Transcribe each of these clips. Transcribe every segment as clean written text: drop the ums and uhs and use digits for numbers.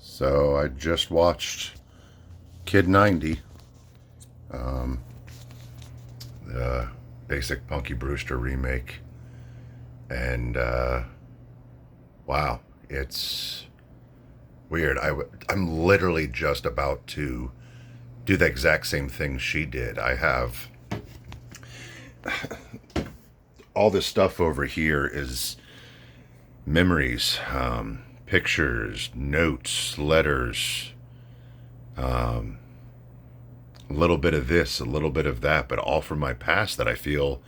So I just watched Kid 90, the basic Punky Brewster remake, and wow, it's weird. I'm literally just about to do the exact same thing she did. I have all this stuff over here is memories, pictures, notes, letters, a little bit of this, a little bit of that, but all from my past that I feel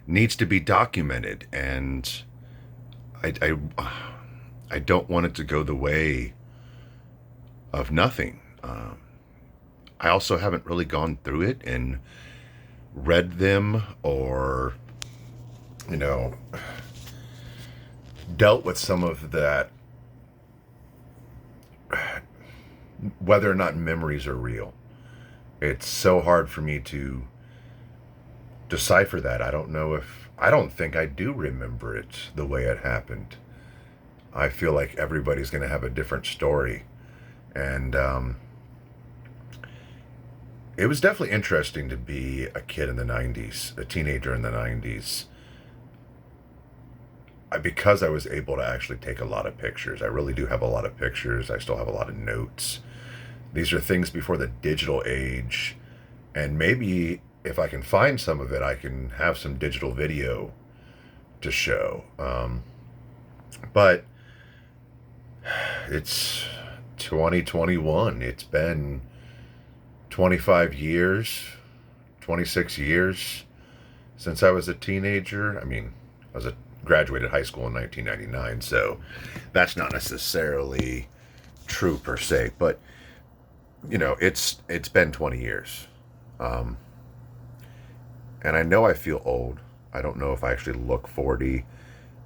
needs to be documented. And I don't want it to go the way of nothing. I also haven't really gone through it and read them or, you know, dealt with some of that, whether or not memories are real. It's so hard for me to decipher that. I don't think I do remember it the way it happened. I feel like everybody's going to have a different story. And it was definitely interesting to be a kid in the 90s, a teenager in the 90s. Because I was able to actually take a lot of pictures. I really do have a lot of pictures. I still have a lot of notes. These are things before the digital age. And maybe if I can find some of it, I can have some digital video to show. But it's 2021. It's been 25 years, 26 years since I was a teenager. I mean, graduated high school in 1999, so that's not necessarily true per se, but it's been 20 years. And I know I feel old. I don't know if I actually look 40.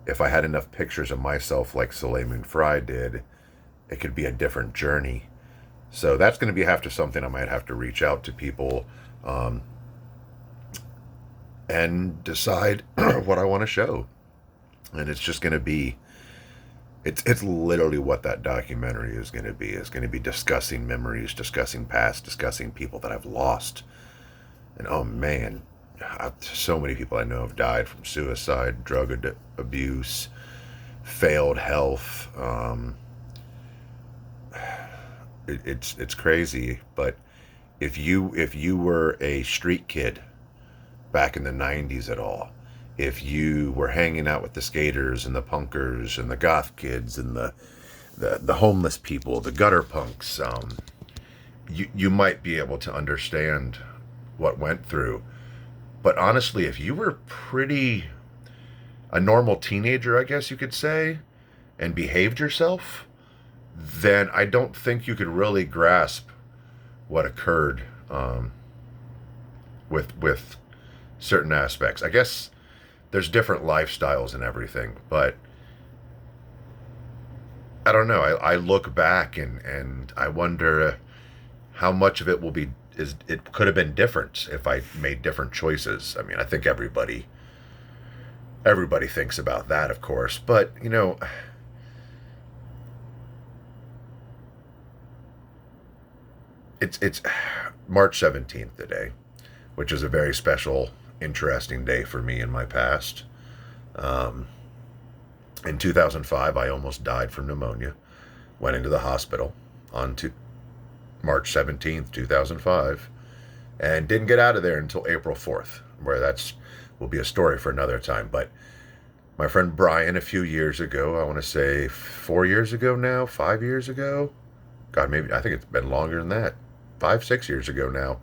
If I had enough pictures of myself like Soleil Moon Frye did, it could be a different journey. So that's going to be after something I might have to reach out to people and decide what I want to show. And it's just going to be, it's literally what that documentary is going to be. It's going to be discussing memories, discussing past, discussing people that I've lost. And oh man, so many people I know have died from suicide, drug abuse, failed health. It's crazy. But if you were a street kid back in the 90s at all, if you were hanging out with the skaters and the punkers and the goth kids and the homeless people, the gutter punks, you might be able to understand what went through. But honestly, if you were a normal teenager, I guess you could say, and behaved yourself, then I don't think you could really grasp what occurred with certain aspects. I guess there's different lifestyles and everything, but I don't know. I look back and I wonder how much of it it could have been different if I made different choices. I mean, I think everybody thinks about that, of course, but it's March 17th today, which is a very special, interesting day for me in my past. In 2005, I almost died from pneumonia. Went into the hospital on March 17th, 2005, and didn't get out of there until April 4th, where will be a story for another time. But my friend Brian, a few years ago, I want to say 4 years ago now, 5 years ago, God, maybe, I think it's been longer than that, 5, 6 years ago now,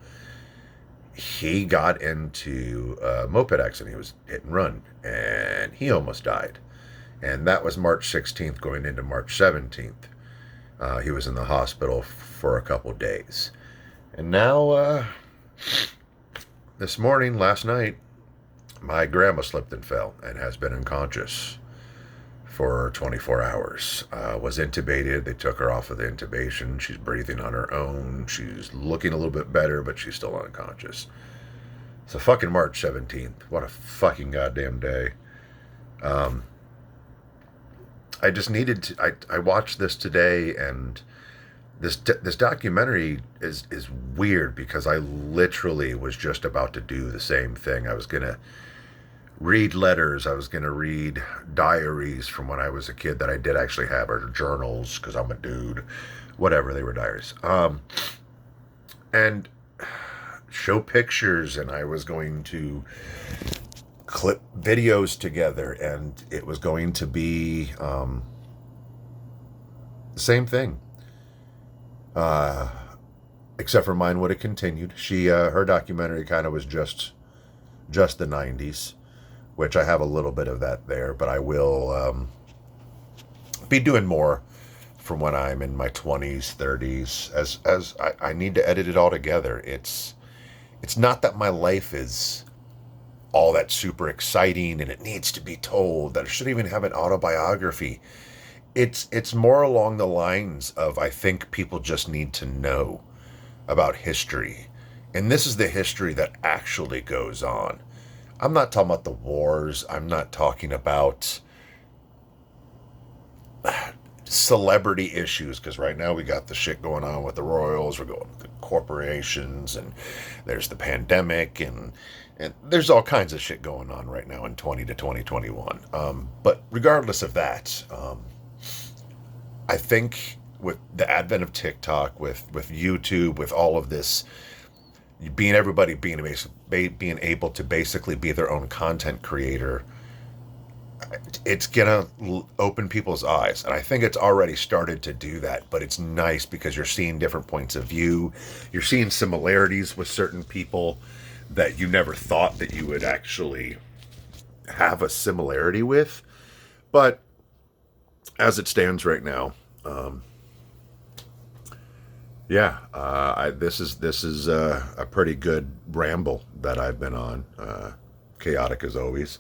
he got into a moped accident. He was hit and run, and he almost died. And that was March 16th going into March 17th. He was in the hospital for a couple days. And now, last night, my grandma slipped and fell and has been unconscious for 24 hours. Was intubated. They took her off of the intubation. She's breathing on her own. She's looking a little bit better, but she's still unconscious. So fucking March 17th. What a fucking goddamn day. I just needed to... I watched this today, and This documentary is weird because I literally was just about to do the same thing. I was gonna read letters. I was gonna read diaries from when I was a kid that I did actually have, or journals because I'm a dude. Whatever, they were diaries. And show pictures, and I was going to clip videos together, and it was going to be the same thing. Uh, except for mine would have continued. She her documentary kind of was just the '90s, which I have a little bit of that there, but I will be doing more from when I'm in my 20s, 30s. As I need to edit it all together. It's not that my life is all that super exciting and it needs to be told, that I should even have an autobiography. It's more along the lines of, I think people just need to know about history. And this is the history that actually goes on. I'm not talking about the wars. I'm not talking about celebrity issues, because right now we got the shit going on with the royals, we're going with the corporations, and there's the pandemic, and there's all kinds of shit going on right now in 20 to 2021. But regardless of that, I think with the advent of TikTok, with YouTube, with all of this, being everybody being able to basically be their own content creator, it's gonna open people's eyes, and I think it's already started to do that. But it's nice because you're seeing different points of view, you're seeing similarities with certain people that you never thought that you would actually have a similarity with. But as it stands right now, yeah, this is a pretty good ramble that I've been on. Chaotic as always,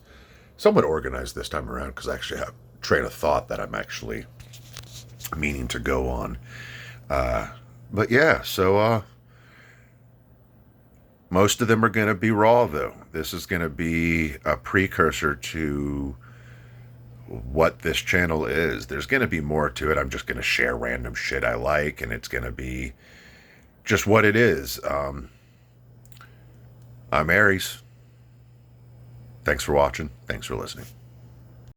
somewhat organized this time around because I actually have a train of thought that I'm actually meaning to go on. But yeah, so most of them are going to be raw, though. This is going to be a precursor to what this channel is. There's going to be more to it. I'm just going to share random shit I like, and it's going to be just what it is. I'm Aries. Thanks for watching. Thanks for listening.